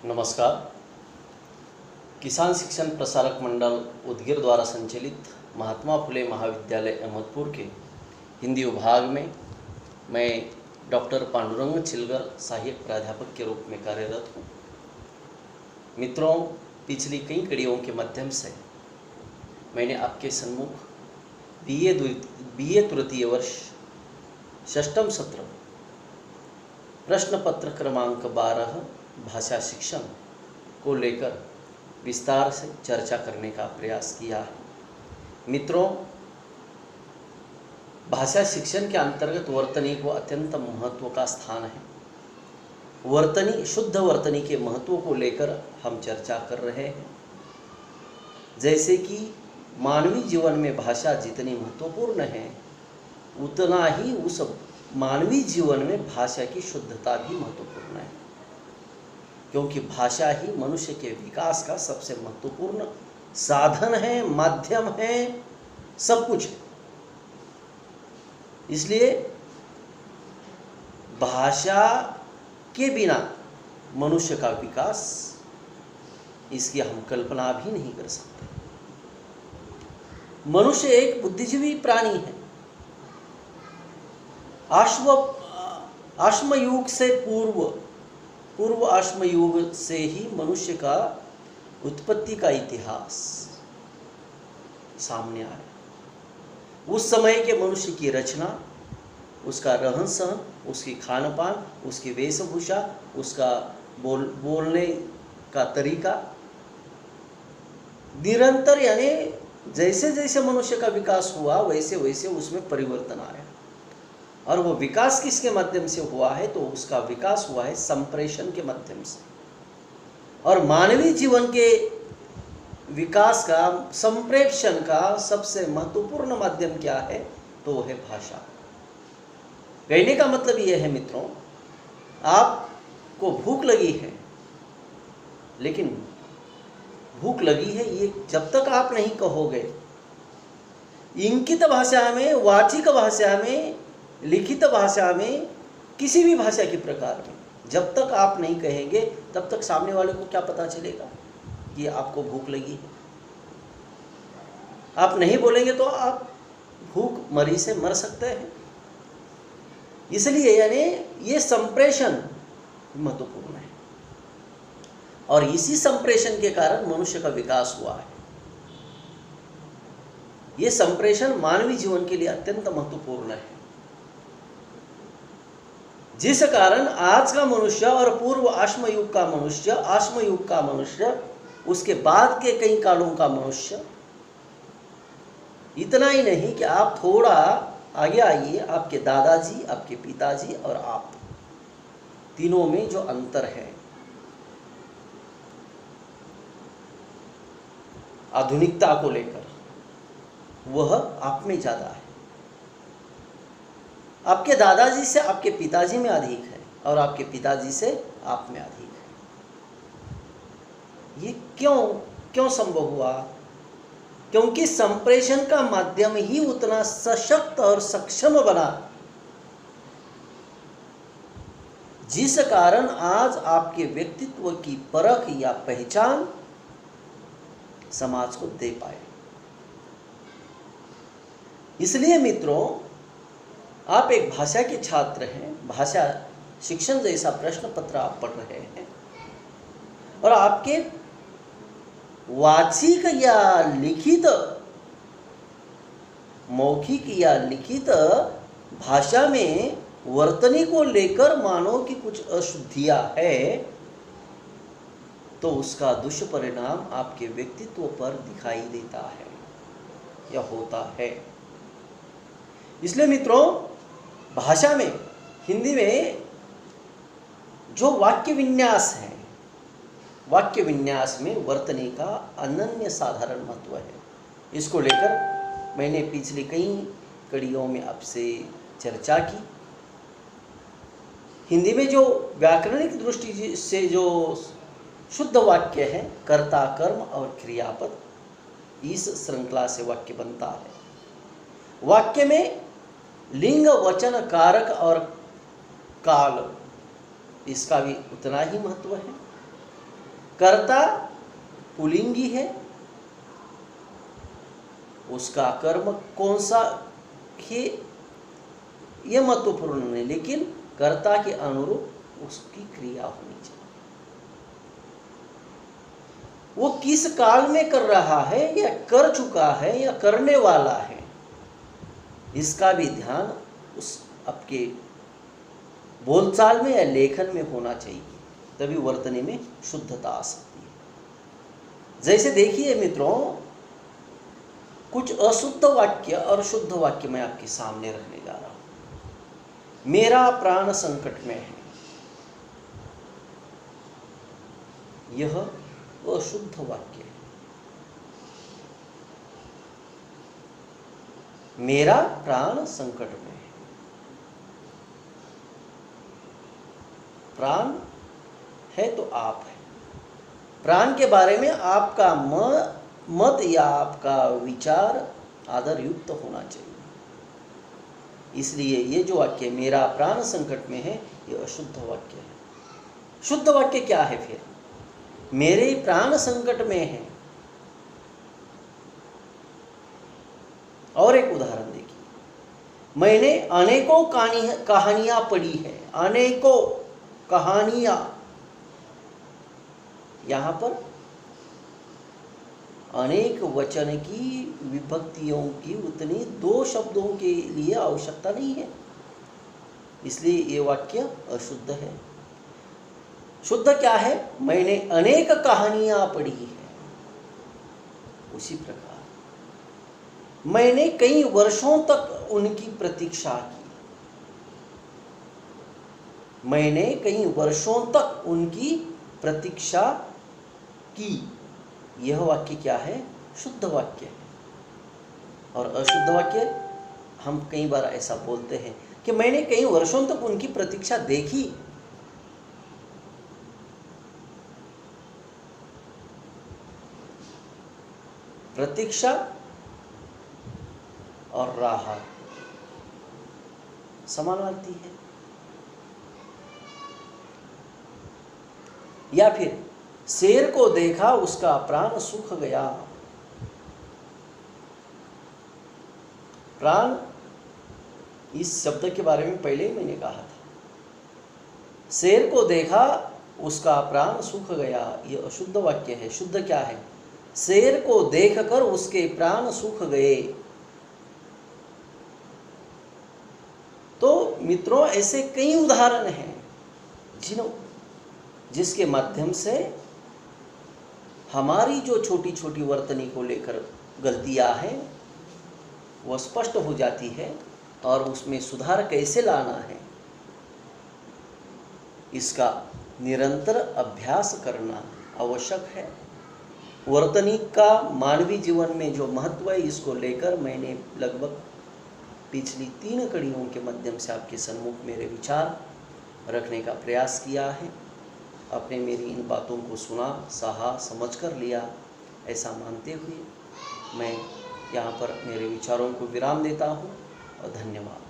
नमस्कार। किसान शिक्षण प्रसारक मंडल उदगीर द्वारा संचालित महात्मा फुले महाविद्यालय अहमदपुर के हिंदी विभाग में मैं डॉक्टर पांडुरंग चिलगर सहायक प्राध्यापक के रूप में कार्यरत हूँ। मित्रों, पिछली कई कड़ियों के माध्यम से मैंने आपके सम्मुख बीए तृतीय वर्ष षष्ठम सत्र प्रश्न पत्र क्रमांक 12 भाषा शिक्षण को लेकर विस्तार से चर्चा करने का प्रयास किया है। मित्रों, भाषा शिक्षण के अंतर्गत वर्तनी को अत्यंत महत्व का स्थान है। शुद्ध वर्तनी के महत्व को लेकर हम चर्चा कर रहे हैं। जैसे कि मानवीय जीवन में भाषा जितनी महत्वपूर्ण है, उतना ही उस मानवीय जीवन में भाषा की शुद्धता भी महत्वपूर्ण है, क्योंकि भाषा ही मनुष्य के विकास का सबसे महत्वपूर्ण साधन है, माध्यम है, सब कुछ है। इसलिए भाषा के बिना मनुष्य का विकास, इसकी हम कल्पना भी नहीं कर सकते। मनुष्य एक बुद्धिजीवी प्राणी है। आश्म युग से पूर्व आश्म युग से ही मनुष्य का उत्पत्ति का इतिहास सामने आया। उस समय के मनुष्य की रचना, उसका रहन सहन, उसकी खान पान, उसकी वेशभूषा, उसका बोलने का तरीका निरंतर, यानी जैसे जैसे मनुष्य का विकास हुआ वैसे वैसे उसमें परिवर्तन आया। और वो विकास किसके माध्यम से हुआ है? तो उसका विकास हुआ है संप्रेषण के माध्यम से। और मानवीय जीवन के विकास का, संप्रेषण का सबसे महत्वपूर्ण माध्यम क्या है? तो वो है भाषा। कहने का मतलब ये है मित्रों, आपको भूख लगी है, लेकिन भूख लगी है ये जब तक आप नहीं कहोगे, इंकित भाषा में, वाचिक भाषा में, लिखित भाषा में, किसी भी भाषा के प्रकार में, जब तक आप नहीं कहेंगे तब तक सामने वाले को क्या पता चलेगा कि आपको भूख लगी है? आप नहीं बोलेंगे तो आप भूख मरी से मर सकते हैं। इसलिए यानी ये संप्रेषण महत्वपूर्ण है, और इसी संप्रेषण के कारण मनुष्य का विकास हुआ है। ये संप्रेषण मानवीय जीवन के लिए अत्यंत महत्वपूर्ण है, जिस कारण आज का मनुष्य और पूर्व आश्म युग का मनुष्य, उसके बाद के कई कालों का मनुष्य, इतना ही नहीं कि आप थोड़ा आगे आइए, आपके दादाजी, आपके पिताजी और आप तीनों में जो अंतर है, आधुनिकता को लेकर, वह आप में ज्यादा है। आपके दादाजी से आपके पिताजी में अधिक है, और आपके पिताजी से आप में अधिक है। ये क्यों संभव हुआ? क्योंकि संप्रेषण का माध्यम ही उतना सशक्त और सक्षम बना, जिस कारण आज आपके व्यक्तित्व की परख या पहचान समाज को दे पाए। इसलिए मित्रों, आप एक भाषा के छात्र हैं, भाषा शिक्षण जैसा प्रश्न पत्र आप पढ़ रहे हैं, और आपके वाचिक या लिखित, मौखिक या लिखित भाषा में वर्तनी को लेकर मानो कि कुछ अशुद्धियां है, तो उसका दुष्परिणाम आपके व्यक्तित्व पर दिखाई देता है या होता है। इसलिए मित्रों, भाषा में, हिंदी में जो वाक्य विन्यास है, वाक्य विन्यास में वर्तनी का अनन्य साधारण महत्व है। इसको लेकर मैंने पिछली कई कड़ियों में आपसे चर्चा की। हिंदी में जो व्याकरणिक दृष्टि से जो शुद्ध वाक्य है, कर्ता, कर्म और क्रियापद, इस श्रृंखला से वाक्य बनता है। वाक्य में लिंग, वचन, कारक और काल, इसका भी उतना ही महत्व है। कर्ता पुल्लिंगी है, उसका कर्म कौन सा है ये महत्वपूर्ण नहीं, लेकिन कर्ता के अनुरूप उसकी क्रिया होनी चाहिए। वो किस काल में कर रहा है या कर चुका है या करने वाला है, इसका भी ध्यान उस आपके बोलचाल में या लेखन में होना चाहिए, तभी वर्तनी में शुद्धता आ सकती है। जैसे देखिए मित्रों, कुछ अशुद्ध वाक्य और शुद्ध वाक्य मैं आपके सामने रखने जा रहा हूं। मेरा प्राण संकट में है, यह अशुद्ध वाक्य है। मेरा प्राण संकट में है। प्राण है तो आप है। प्राण के बारे में आपका मत या आपका विचार आदर युक्त होना चाहिए। इसलिए ये जो वाक्य मेरा प्राण संकट में है, ये अशुद्ध वाक्य है। शुद्ध वाक्य क्या है फिर? मेरे प्राण संकट में है। और एक उदाहरण देखिए, मैंने अनेकों कहानियां पढ़ी है। अनेकों कहानियां, यहां पर अनेक वचन की विभक्तियों की उतनी दो शब्दों के लिए आवश्यकता नहीं है, इसलिए ये वाक्य अशुद्ध है। शुद्ध क्या है? मैंने अनेक कहानियां पढ़ी है। उसी प्रकार मैंने कई वर्षों तक उनकी प्रतीक्षा की। मैंने कई वर्षों तक उनकी प्रतीक्षा की। यह वाक्य क्या है? शुद्ध वाक्य है। और अशुद्ध वाक्य, हम कई बार ऐसा बोलते हैं कि मैंने कई वर्षों तक उनकी प्रतीक्षा देखी। प्रतीक्षा और राह समानार्थी है। या फिर शेर को देखा उसका प्राण सूख गया। प्राण, इस शब्द के बारे में पहले ही मैंने कहा था। शेर को देखा उसका प्राण सूख गया, यह अशुद्ध वाक्य है। शुद्ध क्या है? शेर को देखकर उसके प्राण सूख गए। तो मित्रों, ऐसे कई उदाहरण हैं जिसके माध्यम से हमारी जो छोटी छोटी वर्तनी को लेकर गलतियां हैं वो स्पष्ट हो जाती है, और उसमें सुधार कैसे लाना है इसका निरंतर अभ्यास करना आवश्यक है। वर्तनी का मानवीय जीवन में जो महत्व है, इसको लेकर मैंने लगभग पिछली 3 कड़ियों के माध्यम से आपके सम्मुख मेरे विचार रखने का प्रयास किया है। आपने मेरी इन बातों को सुना, सहा, समझ कर लिया, ऐसा मानते हुए मैं यहाँ पर मेरे विचारों को विराम देता हूँ और धन्यवाद।